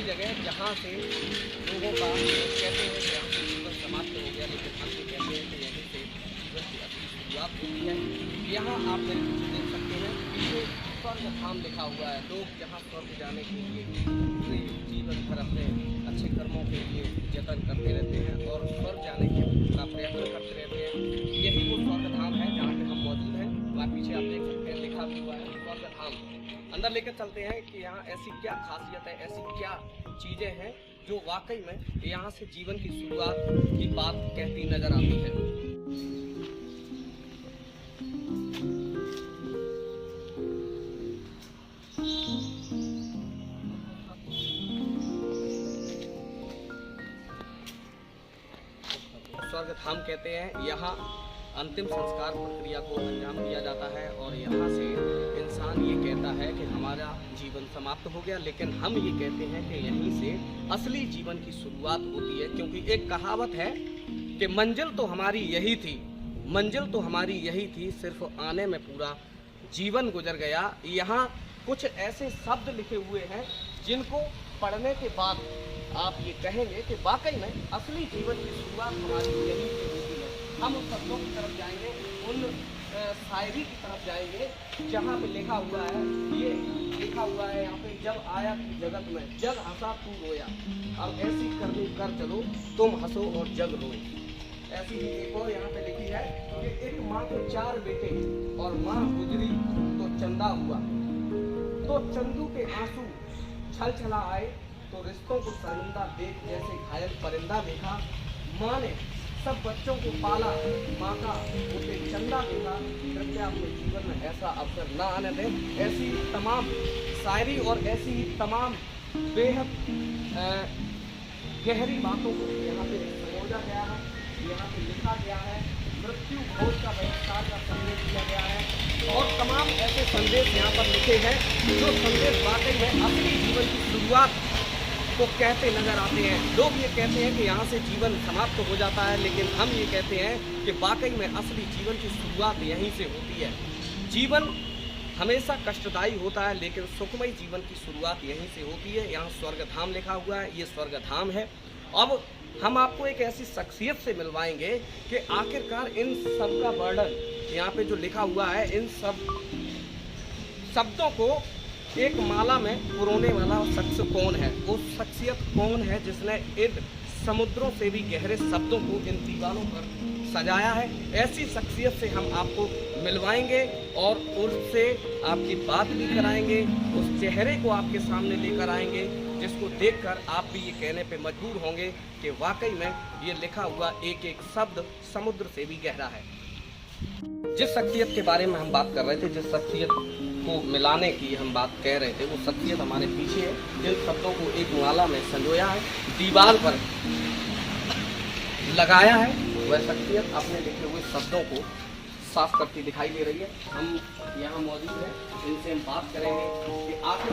जगह जहाँ से लोगों का कहते हैं कि यहाँ से जीवन समाप्त हो गया, लेकिन हम ये कहते हैं कि यहीं से जीवन की असली शुरुआत होती है। यहाँ आप मेरे पीछे देख सकते हैं पीछे स्वर्ग धाम लिखा हुआ है। लोग जहाँ स्वर्ग जाने के लिए पूरे जीवन भर अपने अच्छे कर्मों के लिए यत्न करते रहते हैं और स्वर्ग जाने का प्रयत्न करते रहते हैं। यही वो स्वर्ग धाम है जहाँ पे हम मौजूद हैं। वहाँ पीछे आप देख सकते हैं लिखा भी हुआ है स्वर्ग धाम। अंदर लेकर चलते हैं कि यहाँ ऐसी क्या खासियत है, ऐसी क्या चीज़ें हैं जो वाकई में यहाँ से जीवन की शुरुआत की बात कहती नजर आती है। स्वर्ग धाम कहते हैं यहाँ अंतिम संस्कार प्रक्रिया को अंजाम दिया जाता है और यहाँ से इंसान ये कहता है कि हमारा जीवन समाप्त हो गया, लेकिन हम ये कहते हैं कि यहीं से असली जीवन की शुरुआत होती है। क्योंकि एक कहावत है कि मंजिल तो हमारी यही थी, मंजिल तो हमारी यही थी, सिर्फ आने में पूरा जीवन गुजर गया। यहाँ कुछ ऐसे शब्द लिखे हुए हैं जिनको पढ़ने के बाद आप ये कहेंगे कि वाकई में असली जीवन की शुरुआत हमारी यहीं से होती है। हम उन शब्दों की तरफ जाएंगे, उन शायरी की तरफ जाएंगे जहाँ पे लिखा हुआ है, ये लिखा हुआ है यहाँ पे, जब आया तू जगत में जग हंसा तू रोया, अब ऐसी करनी कर चलो तुम हंसो और जग रोए। ऐसी ही एक और यहाँ पे लिखी है कि एक माँ के 4 बेटे और माँ गुजरी तो चंदा हुआ, तो चंदू के आंसू छल छला आए, तो रिश्तों को शर्मिंदा देख जैसे घायल परिंदा देखा। माँ ने सब बच्चों को पाला, माँ का उसे चंदा देखा, कृपया अपने जीवन में ऐसा अवसर न आने दें। ऐसी तमाम शायरी और ऐसी तमाम बेहद गहरी बातों को यहाँ पे समझा गया है, यहाँ पे लिखा गया है। मृत्यु भोज का बहिष्कार का संदेश दिया गया है और तमाम ऐसे संदेश यहाँ पर लिखे हैं जो संदेश वाकई में अपनी जीवन की शुरुआत को कहते नजर आते हैं। लोग ये कहते हैं कि यहाँ से जीवन समाप्त हो जाता है, लेकिन हम ये कहते हैं कि वाकई में असली जीवन की शुरुआत यहीं से होती है। जीवन हमेशा कष्टदायी होता है, लेकिन सुखमय जीवन की शुरुआत यहीं से होती है। यहाँ स्वर्ग धाम लिखा हुआ है, ये स्वर्ग धाम है। अब हम आपको एक ऐसी शख्सियत से मिलवाएंगे कि आखिरकार इन सब का वर्णन यहाँ पे जो लिखा हुआ है, इन सब शब्दों को एक माला में पुरोने वाला शख्स कौन है, वो शख्सियत कौन है जिसने इन समुद्रों से भी गहरे शब्दों को इन दीवारों पर सजाया है। ऐसी शख्सियत से हम आपको मिलवाएंगे और उससे आपकी बात भी कराएंगे, उस चेहरे को आपके सामने लेकर आएंगे जिसको देखकर आप भी ये कहने पे मजबूर होंगे कि वाकई में ये लिखा हुआ एक एक शब्द समुद्र से भी गहरा है। जिस शख्सियत के बारे में हम बात कर रहे थे, जिस शख्सियत को मिलाने की हम बात कह रहे थे, वो शख्सियत हमारे पीछे है। जिन शब्दों को एक माला में संजोया है, दीवार पर लगाया है, वह शख्सियत अपने लिखे हुए शब्दों को साफ करती दिखाई दे रही है। हम यहाँ मौजूद हैं, इनसे हम बात करेंगे कि आखिर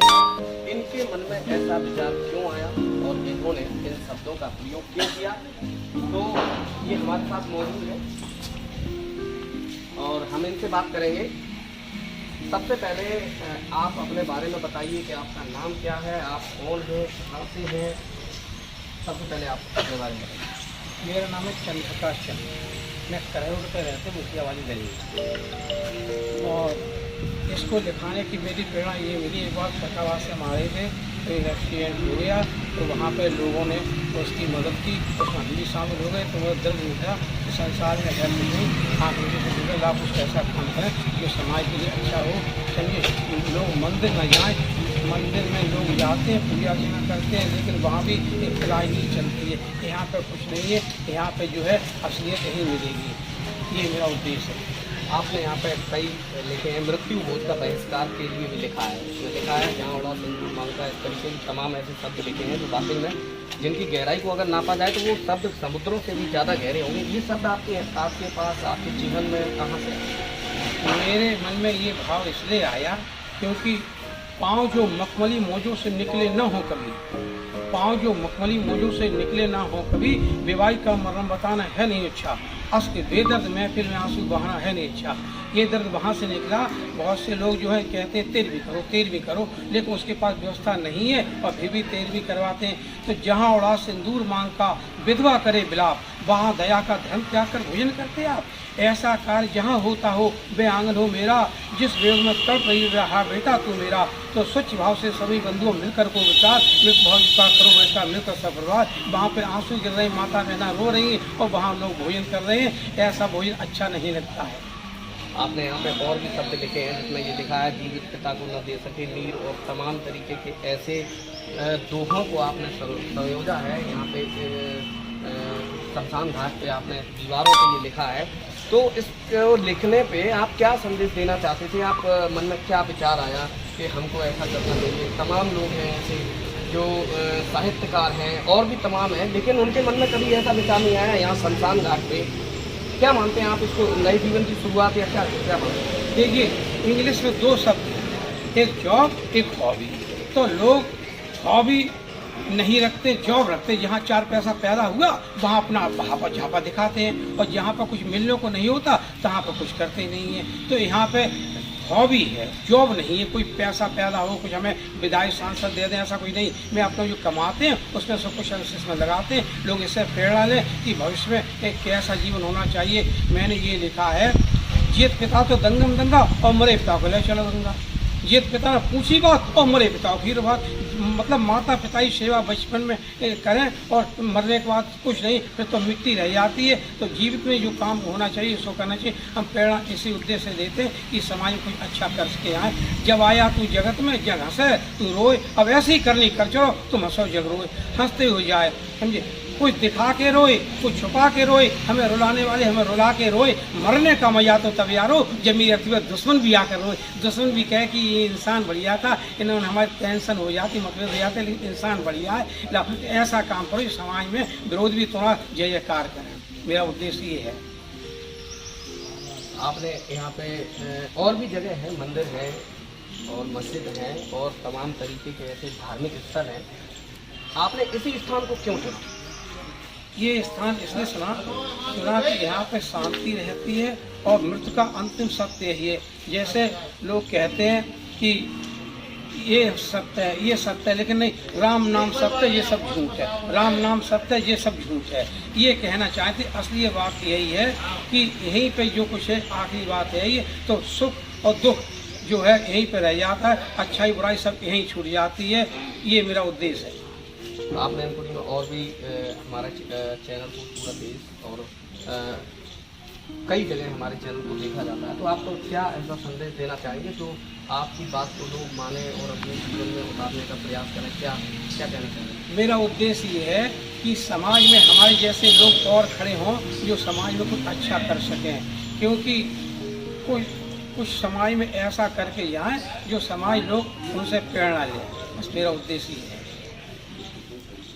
इनके मन में ऐसा विचार क्यों आया और इन्होंने इन शब्दों का प्रयोग क्यों किया। तो ये हमारे साथ मौजूद है और हम इनसे बात करेंगे। सबसे पहले आप अपने बारे में बताइए कि आपका नाम क्या है, आप कौन हैं, कहाँ से हैं। सबसे पहले आप अपने बारे में बताइए। मेरा नाम है चंद्रप्रकाश चंद, मैं करौड़ पे रहते मुखिया वाली गली। और इसको दिखाने की मेरी प्रेरणा ये मिली, एक बार फैसलाबाद से हम आ रहे थे तो एक एक्सीडेंट हो गया, तो वहाँ पे लोगों ने उसकी मदद की, उसमें हम भी शामिल हो गए। तो वह दर्द उठा कि संसार में है नहीं, आप मुझे से जुड़े आप उसका ऐसा काम करें जो समाज के लिए अच्छा हो। चलिए, लोग मंदिर न जाएँ, मंदिर में लोग जाते हैं, पूजा अर्चना करते हैं, लेकिन वहाँ भी एक खिलाई नहीं चलती है। यहाँ पर कुछ नहीं है, यहाँ पे जो है असलियत यही मिलेगी, ये मेरा उद्देश्य है। आपने यहाँ पे कई लिखे हैं, मृत्यु भोज का बहिष्कार के लिए भी लिखा है, उसमें लिखा है जहाँ उड़ा सिंदूर मांगता है, इस तरीके के तमाम ऐसे शब्द लिखे हैं जो वाकई में जिनकी गहराई को अगर नापा जाए तो वो शब्द समुद्रों से भी ज़्यादा गहरे होंगे। ये शब्द आपके पास आपके जीवन में कहाँ से? मेरे मन में ये भाव इसलिए आया क्योंकि पाँव जो मखमली मोजों से निकले न हो कभी, पाँव जो मखमली मोजों से निकले ना हो कभी, विवाही का मर्म बताना है नहीं अच्छा। अश्क बेदर्द महफिल में आंसू बहाना है नहीं अच्छा। ये दर्द वहाँ से निकला। बहुत से लोग जो है कहते हैं तेल भी करो, लेकिन उसके पास व्यवस्था नहीं है और फिर भी तेल भी करवाते हैं। तो जहाँ उड़ा सिंदूर मांग का विधवा करे बिलाप, वहाँ दया का धर्म त्याग कर भोजन करते आप। ऐसा कार्य जहाँ होता हो बे आंगन हो मेरा, जिस वेग में तड़प रही रहा बेटा तू मेरा। तो स्वच्छ भाव से सभी बंधुओं मिलकर को विचार, मृत भाव का करो वैसा मिलकर सब परिवार। वहाँ पे आंसू गिर रहे, माता बहना रो रही और वहाँ लोग भोजन कर रहे हैं। ऐसा भोजन अच्छा नहीं लगता है। आपने यहाँ पे और भी शब्द लिखे हैं जिसमें ये लिखा है, जीवित पिता को न दे सके नीर, और तमाम तरीके के ऐसे दोहों को आपने संयोजा है। यहाँ पे शमशान घाट पे आपने दीवारों पे ये लिखा है। तो इसको लिखने पे आप क्या संदेश देना चाहते थे? आप मन में क्या विचार आया कि हमको ऐसा करना चाहिए? तमाम लोग हैं ऐसे जो साहित्यकार हैं और भी तमाम हैं, लेकिन उनके मन में कभी ऐसा विचार नहीं आया यहाँ शमशान घाट पे। क्या मानते हैं आप इसको, नए जीवन की शुरुआत या क्या मानते हैं? देखिए, इंग्लिश में 2 शब्द हैं, एक जॉब एक हॉबी। तो लोग हॉबी नहीं रखते, जॉब रखते। जहाँ 4 पैसा पैदा हुआ वहाँ अपना बहापा झापा दिखाते हैं, और जहाँ पर कुछ मिलने को नहीं होता तहाँ पर कुछ करते नहीं हैं। तो यहाँ पे हॉबी है, जॉब नहीं है। कोई पैसा पैदा हो, कुछ हमें विधायक सांसद दे दें, ऐसा कुछ नहीं। मैं अपना जो कमाते हैं उसमें सब कुछ इसमें लगाते हैं। लोग इससे प्रेरणा लें कि भविष्य में एक कैसा जीवन होना चाहिए। मैंने ये लिखा है, जियत पिता तो दंगम दंगा और मरे पिता को ले चलो गंगा। जियत पिता ने पूछी बात और मरे पिता की बात, मतलब माता पिता की सेवा बचपन में करें और मरने के बाद कुछ नहीं, फिर तो मिट्टी रह जाती है। तो जीवित में जो काम होना चाहिए उसको करना चाहिए। हम प्रेरणा इसी उद्देश्य से देते हैं कि समाज में कुछ अच्छा कर सके आए। जब आया तू जगत में जग हंसे तू रोए, अब ऐसे ही करनी कर चलो तुम हंसो जग रोए। हंसते हो जाए, समझे, कुछ दिखा के रोए, कुछ छुपा के रोए, हमें रुलाने वाले हमें रुला के रोए। मरने का मजा तो तब यारो जब मेरी अर्थी दुश्मन भी आकर रोए। दुश्मन भी कहे कि ये इंसान बढ़िया था, इन्होंने हमारी टेंशन हो जाती, मतलब हो जाते, लेकिन इंसान बढ़िया है। ऐसा काम करो समाज में विरोध भी थोड़ा जय जयकार करें। मेरा उद्देश्य ये है। आपने यहाँ पे और भी जगह है, मंदिर है और मस्जिद है और तमाम तरीके के ऐसे धार्मिक स्थल हैं, आपने इसी स्थान को क्यों चुना? ये स्थान इसलिए चुना कि यहाँ पे शांति रहती है और मृत्यु का अंतिम सत्य है ये। जैसे लोग कहते हैं कि ये सत्य है, ये सत्य है, लेकिन नहीं, राम नाम सत्य ये सब झूठ है, राम नाम सत्य ये सब झूठ है, ये कहना चाहते। असली बात यही है कि यहीं पे जो कुछ है, आखिरी बात है ये। तो सुख और दुख जो है यहीं पे रह जाता है, अच्छाई बुराई सब यहीं छूट जाती है। ये मेरा उद्देश्य है। तो आपने इनको और भी हमारा चैनल को पूरा देश और कई जगह हमारे चैनल को देखा जाता है, तो आप तो क्या ऐसा संदेश देना चाहेंगे जो आपकी बात को लोग माने और अपने जीवन में उतारने का प्रयास करें? क्या कहना चाहेंगे? मेरा उद्देश्य ये है कि समाज में हमारे जैसे लोग और खड़े हों जो समाज में कुछ अच्छा कर सकें, क्योंकि कुछ समाज में ऐसा करके जाएं जो समाज लोग उनसे प्रेरणा लें। बस मेरा उद्देश्य ये है।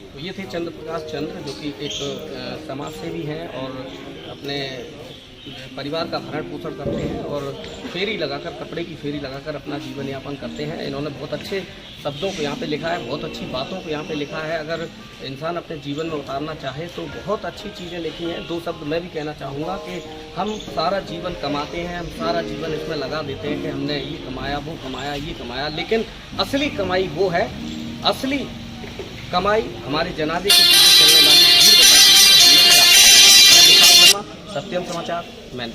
तो ये थे चंद्र प्रकाश चंद्र, जो कि एक समाज सेवी हैं और अपने परिवार का भरण पोषण करते हैं और फेरी लगाकर, कपड़े की फेरी लगाकर अपना जीवन यापन करते हैं। इन्होंने बहुत अच्छे शब्दों को यहाँ पे लिखा है, बहुत अच्छी बातों को यहाँ पे लिखा है। अगर इंसान अपने जीवन में उतारना चाहे तो बहुत अच्छी चीज़ें लिखी हैं। 2 शब्द मैं भी कहना चाहूँगा कि हम सारा जीवन कमाते हैं, हम सारा जीवन इसमें लगा देते हैं कि हमने ये कमाया, वो कमाया, ये कमाया, लेकिन असली कमाई वो है, असली कमाई हमारे जनाजे के पीछे चलने वाली भीड़ बताती है। सत्यम समाचार, मैन।